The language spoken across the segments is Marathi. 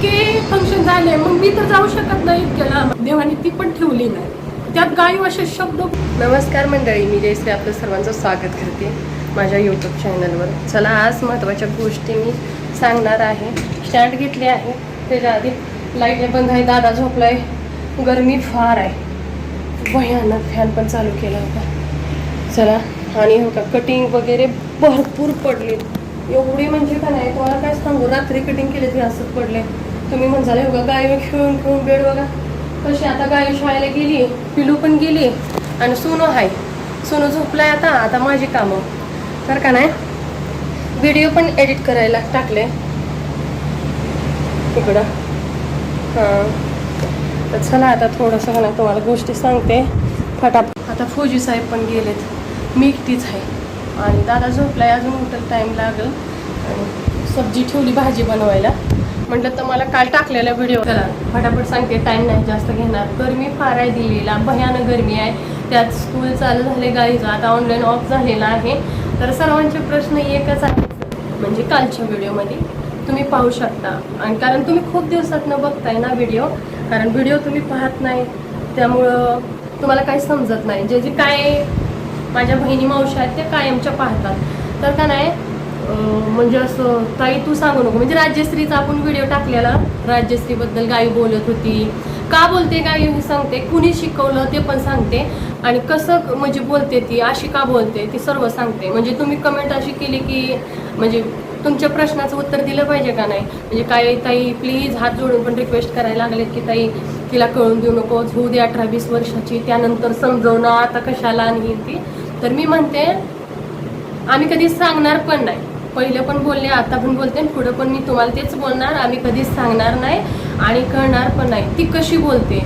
इतके फंक्शन झाले, मग मी तर जाऊ शकत नाही इतक्याला. देवाने ती पण ठेवली नाही. त्यात गायू असे शब्द. नमस्कार मंडळी, मी जयश्री आपलं सर्वांचं स्वागत करते माझ्या यूट्यूब चॅनलवर. चला, आज महत्त्वाच्या गोष्टी मी सांगणार आहे. स्टँड घेतले आहे, त्याच्या आधी लाईट बंद आहे, दादा झोपलाय, गरमी फार आहे, भयानक. फॅन पण चालू केला होता. चला, आणि हो का कटिंग वगैरे भरपूर पडले, एवढे म्हणजे का नाही तुम्हाला काय सांगू. रात्री कटिंग केले ते असंच पडले. तुम्ही म्हणसाल हो का गाय खेळून खेळून बेड बघा कशी. आता गाय शाळेला गेली, पिलू पण गेली आणि सोनू आहे. सोनू झोपलाय. आता माझी कामं तर का नाही, व्हिडिओ पण एडिट करायला टाकले इकडं. हां, तर चला आता थोडंसं का नाही तुम्हाला गोष्टी सांगते फटाफट. आता फौजी साहेब पण गेलेत, मी एकटीच आहे आणि दादा झोपलाय. अजून उठल टाईम लागेल. आणि सब्जी ठेवली भाजी बनवायला. म्हटलं तर मला काल टाकलेला व्हिडिओ. चला फटाफट सांगते, टाईम नाही जास्त घेणार. गरमी फार आहे दिल्लीला, भयानक गरमी आहे. त्यात स्कूल चालू झाले गाईचं, आता ऑनलाईन ऑफ झालेला आहे. तर सर्वांचे प्रश्न एकच आहे, म्हणजे कालच्या व्हिडिओमध्ये तुम्ही पाहू शकता. आणि कारण तुम्ही खूप दिवसातनं बघताय ना व्हिडिओ, कारण व्हिडिओ तुम्ही पाहत नाही त्यामुळं तुम्हाला काही समजत नाही. जे काय माझ्या बहिणी मावशी आहेत त्या कायमच्या पाहतात. तर का नाही म्हणजे असं ताई तू सांगू नको, म्हणजे राजश्रीचा आपण व्हिडिओ टाकलेला, राजश्रीबद्दल गायू बोलत होती. का बोलते गायू हे सांगते, कुणी शिकवलं ते पण सांगते, आणि कसं म्हणजे बोलते ती, अशी का बोलते ती सर्व सांगते. म्हणजे तुम्ही कमेंट अशी केली की म्हणजे तुमच्या प्रश्नाचं उत्तर दिलं पाहिजे का नाही. म्हणजे काय ताई प्लीज हात जोडून पण रिक्वेस्ट करायला लागलेत की ताई तिला कळून देऊ नको, होऊ दे 18-20 वर्षाची, त्यानंतर समजवणं आता कशाला. आणि ती तर मी म्हणते आम्ही कधीच सांगणार पण नाही. पहिलं पण बोलले, आता पण बोलते, पुढं पण मी तुम्हाला तेच बोलणार. आम्ही कधीच सांगणार नाही आणि कळणार पण नाही ती कशी बोलते.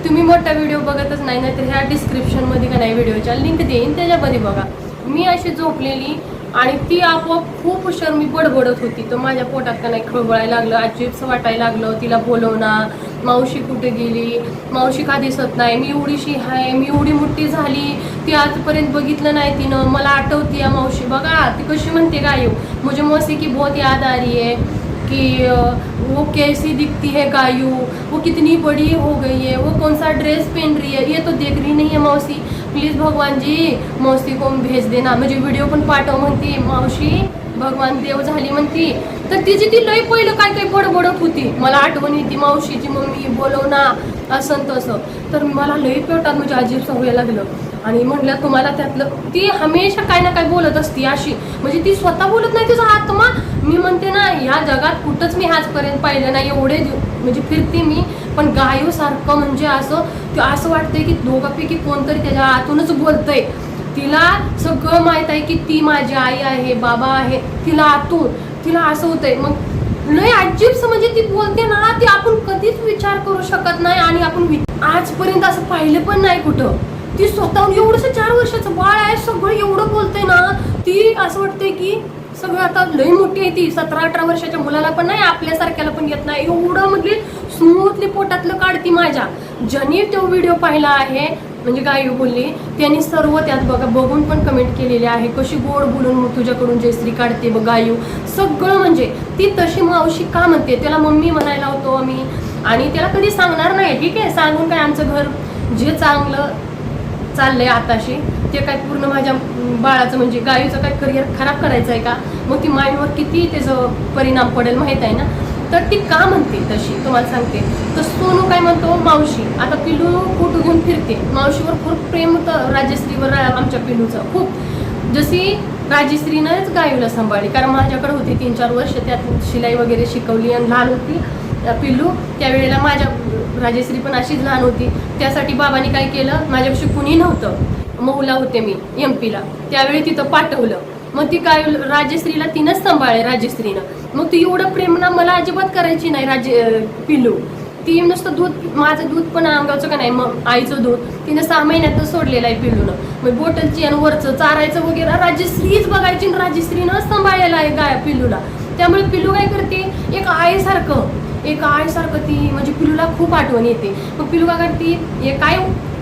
तुम्ही मोठा व्हिडिओ बघतच नाही, नाहीतर ह्या डिस्क्रिप्शनमध्ये का नाही व्हिडिओच्या लिंक देईन, त्याच्यामध्ये बघा. मी अशी झोपलेली आणि ती आपोआप खूप हुशार मी बडबडत होती. तर माझ्या पोटात का नाही खळबळायला लागलं, अजीबसं वाटायला लागलं. तिला बोलवणार, मावशी कुठे गेली, मावशी का दिसत नाही, मी एवढीशी आहे, मी एवढी मोठी झाली, ती आजपर्यंत बघितलं नाही तिनं, मला आठवती या मावशी. बघा ती कशी म्हणते गायू, मुझे मौसी की बहुत याद आ रही है कि वो कैसी दिखती है गायू, वो कितनी बड़ी हो गई है, वो कौन सा ड्रेस पहन रही है, ये तो देख रही नहीं है मावशी. प्लीज भगवान जी मावशी को भेज देना. म्हणजे व्हिडिओ पण पाठव म्हणती मावशी, भगवान देव झाली म्हणती. तर तिची ती लई पहिलं काय काय बडबडत होती, मला आठवण येते मावशीची, मम्मी बोलव ना, असं तसं. तर मला लई पेटात म्हणजे अजीब व्हायला लागलं. आणि म्हटलं तुम्हाला त्यातलं, ती हमेशा काय ना काय बोलत असती अशी, म्हणजे ती स्वतः बोलत नाही, तिचा आत्मा. मी म्हणते ना ह्या जगात कुठंच मी आजपर्यंत पाहिलं नाही एवढे म्हणजे फिरते मी, पण गायू सारखं म्हणजे असं वाटतंय की दोघांपैकी कोणतरी त्याच्या आतूनच बोलतंय. तिला सगळं माहित आहे की ती माझी आई आहे, बाबा आहे, तिला आतून तिला असं होतंय. मग लय अजीबसं म्हणजे ती बोलते ना, ती आपण कधीच विचार करू शकत नाही. आणि आपण आजपर्यंत असं पाहिलं पण नाही कुठं. ती स्वतःहून एवढंसं 4 वर्षाचं बाळ आहे, सगळं एवढं बोलते ना, ती असं वाटतंय की सगळं आता लई मोठी आहे. ती 17-18 वर्षाच्या मुलाला पण नाही, आपल्यासारख्याला पण येत नाही, एवढं म्हणजे स्मूथली पोटातलं काढती माझ्या. ज्यांनी तो व्हिडिओ पाहिला आहे म्हणजे गायू बोलली, त्यांनी सर्व त्यात बघून पण कमेंट केलेली आहे, कशी गोड बोलून तुझ्याकडून जयश्री काढते बघ गायू. सगळं म्हणजे ती तशी मावशी का म्हणते, त्याला मम्मी म्हणायला होतो आम्ही. आणि त्याला कधी सांगणार नाही, ठीक आहे, सांगून काय आमचं घर जे चांगलं चाललंय आताशी ते काय पूर्ण माझ्या बाळाचं म्हणजे गायूचं काय करिअर खराब करायचं आहे का. मग ती माइंडवर किती त्याचं परिणाम पडेल माहीत आहे ना. तर ती का म्हणते तशी तुम्हाला सांगते. तर सोनू काय म्हणतो, मावशी. आता पिलू कुठं घेऊन फिरते, मावशीवर खूप प्रेम होतं राजश्रीवर आमच्या पिलूचं खूप. जशी राजश्रीनंच गायूला सांभाळली, कारण माझ्याकडे होती 3-4 वर्ष, त्यात शिलाई वगैरे शिकवली. आणि लहान होती पिल्लू त्यावेळेला, माझ्या राजश्री पण अशीच लहान होती. त्यासाठी बाबांनी काय केलं, माझ्यापाशी कुणी नव्हतं, महुला होते मी MP ला, त्यावेळी तिथं पाठवलं. मग ती काय राजश्रीला तिनंच सांभाळले राजश्रीनं. मग ती एवढं प्रेम ना मला अजिबात करायची नाही पिल्लू. ती नुसतं दूध, माझं दूध पण अंगाचं का नाही, मग आईचं दूध तिनं 6 महिन्यातच सोडलेलं आहे पिल्लूनं. मग बोटलची आणि वरचं चारायचं वगैरे राजश्रीच बघायची, आणि राजश्रीनं सांभाळलेलं आहे गाय पिल्लूला. त्यामुळे पिल्लू काय करते, एक आईसारखं ती म्हणजे पिल्लूला खूप आठवण येते. मग पिल्लू काय करते, हे काय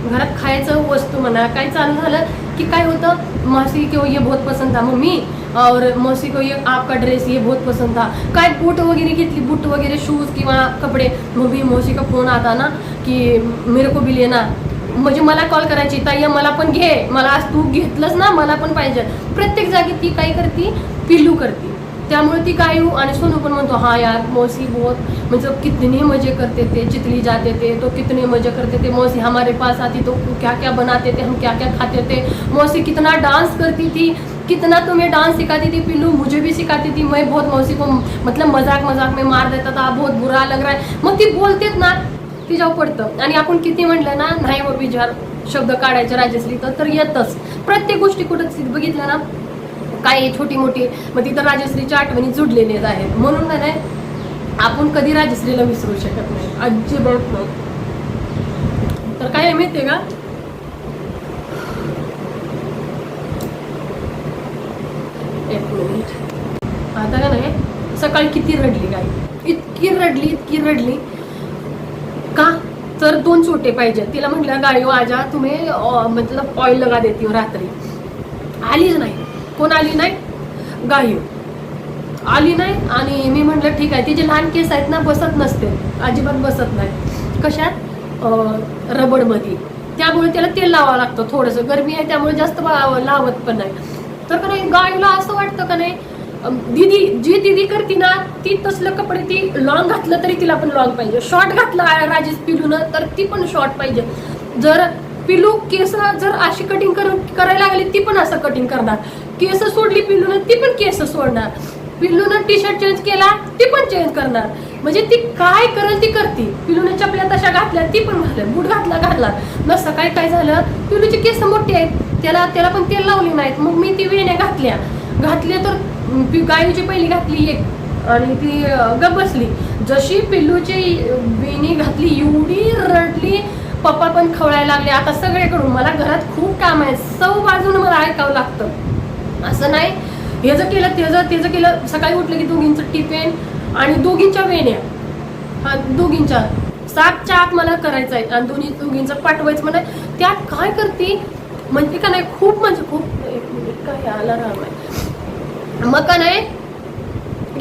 घरात खायचं वस्तू म्हणा काय चालू झालं की काय होतं, मासी किंवा ये बहुत पसंद था मम्मी, और मौसी को ये आपका ड्रेस ये बहुत पसंद था, काय बूट वगैरे घेतली, बूट वगैरे शूज किंवा कपडे, मग मी मौसी का फोन आता ना की मेरे को भी लेना, म्हणजे मला कॉल करायची, ताई मला पण घे, मला आज तू घेतलंस ना मला पण पाहिजे. प्रत्येक जागी ती काय करते, पिल्लू करते. त्यामुळे ती गायू आणि सोनू पण म्हणतो हाँ यार मौसी बहुत मतलब कितने मजे करते थे, चितली जाते थे तो कितने मजे करते थे, मौसी हमारे पास आती तो क्या क्या बनाते थे, हम क्या क्या खाते थे, मौसी कितना डांस करती थी, कितना तुम्हें डांस सिखाती थी पिल्लू, मुझे भी सिखाती थी, मैं बहुत मौसी को मतलब मजाक मजाक में मार देता था, बहुत बुरा लग रहा है. मग ती बोलतेच ना तिच्यावर पडतं. आणि आपण किती म्हटलं ना नाही व विचार शब्द काढायचे राजश्री तर येतच. प्रत्येक गोष्टी कुठं बघितलं ना काय छोटी मोठी, मग तिथं राजश्रीच्या आठवणी जुडलेल्याच आहेत. म्हणून नाही आपण कधी राजश्रीला विसरू शकत नाही, अजिबात नाही. तर काय माहितीये का, एक मिनिट, आता का नाही सकाळी किती रडली काय, इतकी रडली का, तर 2 छोटे पाहिजे. तिला म्हटलं गायो आजा तुम्ही मतलब ऑइल लगा देती हो रात्री. आलीच नाही. कोण आली नाही, गायू आली नाही. आणि मी म्हटलं ठीक आहे, तिचे लहान केस आहेत ना बसत नसते, अजिबात बसत नाही. कशात, रबडमध्ये, त्यामुळे त्याला तेल लावावं लागतं. थोडंसं गरमी आहे त्यामुळे जास्त लावत पण नाही. तर का नाही गायला असं वाटतं का नाही दीदी करते ना ती तसलं कपडे ती लॉंग घातलं तरी तिला पण लॉंग पाहिजे, शॉर्ट घातलं राजेश पिलून तर ती पण शॉर्ट पाहिजे. जर पिलू केस जर अशी कटिंग करायला लागली ती पण असं कटिंग करणार, केस सोडली पिलून ती पण केस सोडणार, पिल्लून टी शर्ट चेंज केला ती पण चेंज करणार. म्हणजे ती काय करेल ती करते. पिलूने चपल्या तशा घातल्या ती पण घातल्या, बूट घातला. मग सकाळी काय झालं, पिलूची केस मोठी आहेत, त्याला पण तेल लावली नाहीत. मग मी ती वेण्या घातल्या तर गायूची पहिली घातली एक आणि ती गप बसली. जशी पिल्लूची वेणी घातली एवढी रडली, पप्पा पण खवळायला लागले. आता सगळीकडून मला घरात खूप काम आहे, सौ बाजून मला ऐकावं लागतं. असं नाही हे जर केलं तेचं केलं. सकाळी उठलं की दोघींचं टिफिन आणि दोघींच्या वेण्या, हा दोघींच्या 7च्या आत मला करायचं आहे आणि दोघींचं पाठवायचं. म्हणा त्यात काय करते म्हणते का नाही खूप म्हणजे खूप. एक मिनिट काय आला राम आहे. मग का नाही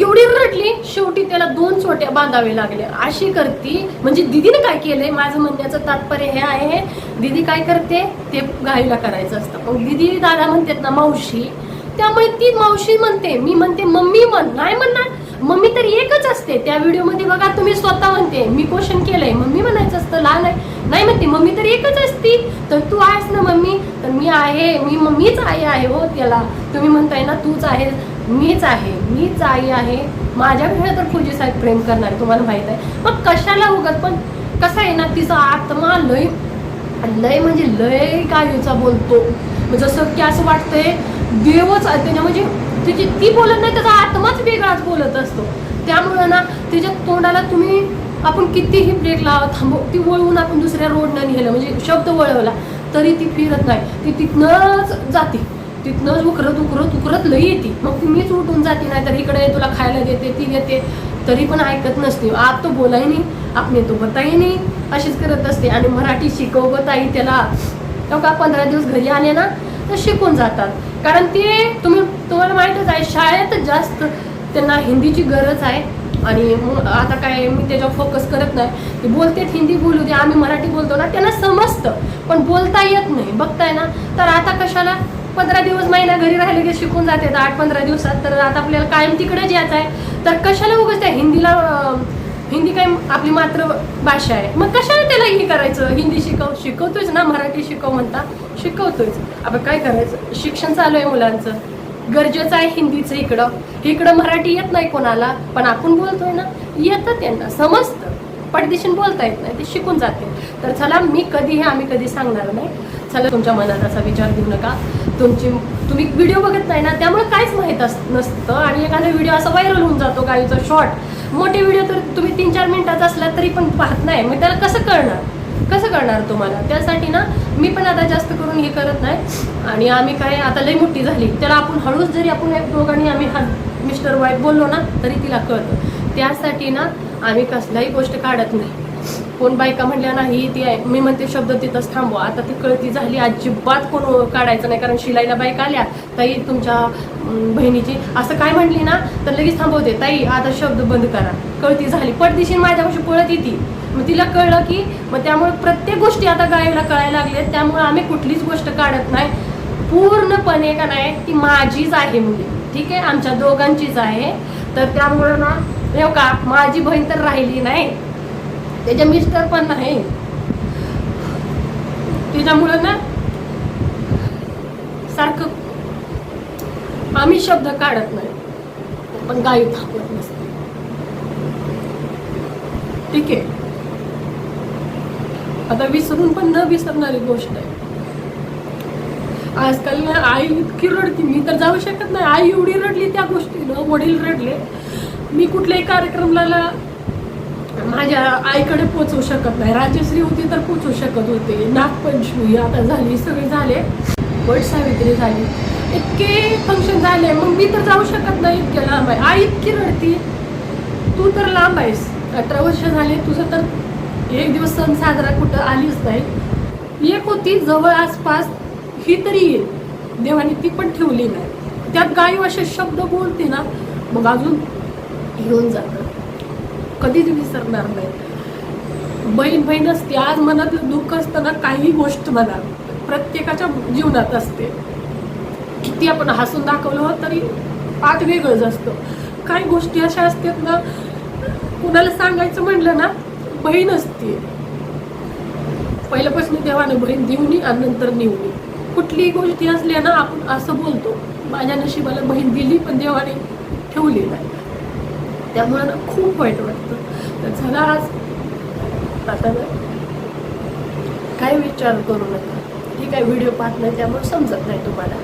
एवढी रडली, शेवटी त्याला 2 छोट्या बांधावे लागले. अशी करती म्हणजे दीदीने काय केलंय, माझं म्हणण्याचं तात्पर्य हे आहे, दीदी काय करते ते गाईला करायचं असतं. मग दीदी दादा म्हणतात ना मावशी, त्यामुळे ती मावशी म्हणते, मी म्हणते मम्मी नाही म्हणणार, मम्मी तर एकच असते. त्या व्हिडिओमध्ये बघा तुम्ही स्वतः म्हणते, मी क्वेश्चन केलंय, मम्मी म्हणायचं असतं, लहान आहे नाही म्हणते, मम्मी तर एकच असती. तर तू आहेस ना मम्मी, तर मी आहे, मीच आई आहे हो त्याला. तुम्ही म्हणताय ना तूच आहे, मीच आई आहे. माझ्याकडे तर पूजे साहेब प्रेम करणार तुम्हाला माहित आहे. मग कशाला उगत, पण कसं आहे ना तिचा आत्मा लय म्हणजे लय गायूचा बोलतो. जसं की असं वाटतंय देवच त्याच्या म्हणजे तिची ती बोलत नाही, त्याचा आत्माच वेगळाच बोलत असतो. त्यामुळे ना तिच्या तोंडाला तुम्ही आपण कितीही ब्रेक लावा थांबव, ती वळवून आपण दुसऱ्या रोडनं नेलं म्हणजे शब्द वळवला तरी ती फिरत नाही, ती तिथनंच जाते, तिथनंच उकरत लई येते. मग मीच उठून जाते, नाही तर इकडे तुला खायला देते ती देते, तरी पण ऐकत नसते. आप तो बोलाय नाही, आपने तो बताई नाही, अशीच करत असते. आणि मराठी शिकवताई त्याला का 15 दिवस घरी आले ना तर शिकून जातात. कारण ते तुम्हाला माहीतच आहे शाळेत जास्त त्यांना हिंदीची गरज आहे. आणि आता काय मी त्याच्यावर फोकस करत नाही, ते बोलतेत हिंदी बोलू दे, आम्ही मराठी बोलतो ना त्यांना समजतं पण बोलता येत नाही. बघताय ना, तर आता कशाला 15 दिवस महिना घरी राहिले की शिकून जाते 8-15 दिवसात. तर आता आपल्याला कायम तिकडेच यायचं आहे, तर कशाला उगाच त्या हिंदी काय आपली मातृभाषा आहे, मग कशाला त्याला हे करायचं. हिंदी शिकवतोयच ना, मराठी शिकव म्हणता शिकवतोयच. आपण काय करायचं, शिक्षण चालू आहे मुलांचं, गरजेचं आहे हिंदीचं. इकडं मराठी येत नाही कोणाला, पण आपण बोलतोय ना, येतं त्यांना, समजतं. पटदिशीन बोलता येत नाही, ते शिकून जाते. तर चला आम्ही कधी सांगणार नाही. चला तुमच्या मनात असा विचार देऊ नका. तुम्ही व्हिडिओ बघत नाही ना, त्यामुळे काहीच माहीत नसतं. आणि एखादा व्हिडिओ असा व्हायरल होऊन जातो गाईचा शॉर्ट. मोठे व्हिडिओ तर तुम्ही 3-4 मिनिटाचा असला तरी पण पाहत नाही, मग त्याला कसं कळणार तुम्हाला. त्यासाठी ना मी पण आता जास्त करून हे करत नाही. आणि आम्ही काय आता लई मोठी झाली, त्याला आपण हळूच जरी आपण दोघांनी आम्ही मिस्टर वाईफ बोललो ना तरी तिला कळतं. त्यासाठी ना आम्ही कसलाही गोष्ट काढत नाही. कोण बायका म्हणल्या नाही ती आहे, मी म्हणते शब्द तिथंच थांबवा. आता ती कळती झाली, अजिबात कोण काढायचं नाही. कारण शिलाईला बायका आल्या ताई तुमच्या बहिणीची असं काय म्हटली ना तर लगेच थांबवते, ताई आता शब्द बंद करा, कळती झाली, पडदिशी माझ्यापाशी पळत येते. मग तिला कळलं की मग त्यामुळे प्रत्येक गोष्टी आता गायला कळायला लागल्यात. त्यामुळे आम्ही कुठलीच गोष्ट काढत नाही, पूर्णपणे का नाही ती माझीच आहे मुली, ठीक आहे, आमच्या दोघांचीच आहे. तर त्यामुळं ना हे का माझी बहीण तर राहिली नाही, त्याचे मिस्टर पण नाही, त्याच्यामुळं ना सारखं आम्ही शब्द काढत नाही, पण गाई थांबत नसते, ठीक आहे. आता विसरून पण न विसरणारी गोष्ट आहे. आजकाल ना आई इतकी रडती, मी तर जाऊ शकत नाही, आई एवढी रडली त्या गोष्टीनं, वडील रडले. मी कुठल्याही कार्यक्रमाला माझ्या आईकडे पोचवू शकत नाही. राजश्री होती तर पोचवू शकत होते, नागपंचमी आता झाली, सगळे झाले, वट सावित्री झाली, इतके फंक्शन झाले, मग मी तर जाऊ शकत नाही, इतके लांब आहे. आई इतकी रडती, तू तर लांब आहेस, 18 वर्ष झाले, तुझं तर एक दिवस सण साजरा कुठं आलीच नाही. एक होती जवळ आसपास, ही तरी येईल, देवाने ती पण ठेवली नाही. त्यात गाई असे शब्द बोलते ना, मग अजून येऊन जातं, कधीच विसरणार नाही. बहीण बहीण असते, आज मनातलं दुःख असताना काही गोष्ट म्हणा प्रत्येकाच्या जीवनात असते. किती आपण हसून दाखवलं तरी आत वेगळंच असतं. काही गोष्टी अशा असतात ना, कुणाला सांगायचं म्हणलं ना, बहीण असते. पहिल्यापासून देवाने बहीण देऊनी आणि नंतर निवडी. कुठलीही गोष्टी असल्या ना आपण असं बोलतो, माझ्या नशिबाला बहीण दिली पण देवाने ठेवली नाही, त्यामुळे ना खूप वाईट वाटतं. तर चला आज आता ना काय विचार करू नका, ठीक आहे, व्हिडिओ पाहत नाही त्यामुळे समजत नाही तुम्हाला.